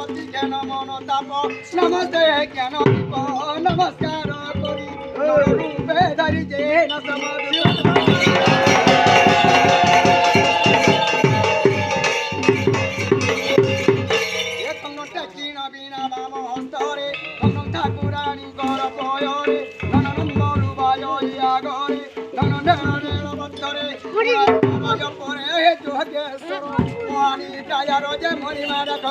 প্রতি কেন মনতাপ নমস্তে কেন দীপ নমস্কার করি রূপে ধরি যে না সমাধি বিনা বাম হস্তরে ধন ঠাকুরানী কর পয়রে ধন নম্বর বায়রে ধন নেড় বন্ধরে পরে যোগেশ্বর মহানি কায়ার যে মহিমা রাখ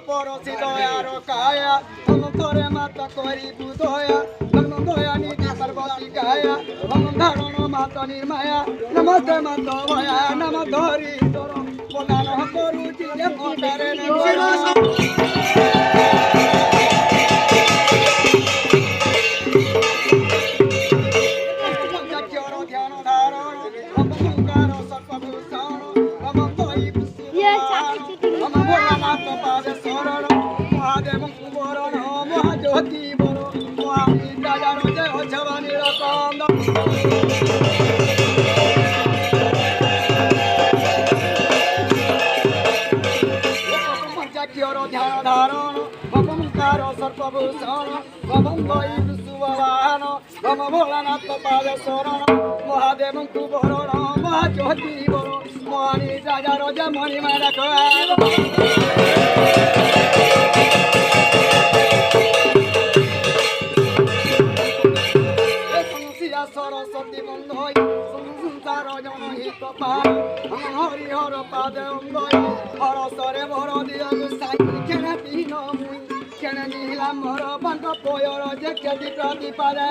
পরশি দয়ার কায়া ধরে মাতা করি বুধয়া দয়া নিধি পার্বতী গায়া ধারণ মাত নির্মায়া নমস্তে মাত ভয়া নম ধরি তোর প্রদান করুচি যে মতারে ধ্যান ধারণ অপকার সর্বভূষণ ভোলানাথ পাদে শরণ মহাদেব কুবরণ মহাজ্যোতি বর মহাবীর রাজার যে অছবানি রকম পঞ্চাক্ষর ধ্যান ধারণ ভবঙ্কার সর্বভূষণ ভবঙ্গই বিশ্ববাহন ভব ভোলানাথ পাদে শরণ মহাদেব কুবরণ মহাজ্যোতি বর মহাবীর রাজার যে মহিমা রাখ সরস্বতী বন্ধই সংসার জনহিত পার হরিহর পাদে অঙ্গই হরসরে ভর দিয় গোসাই কেন তিন মুই কেন নিলাম মর বাঙ্ক পয়র যে কেদি প্রতিপাদে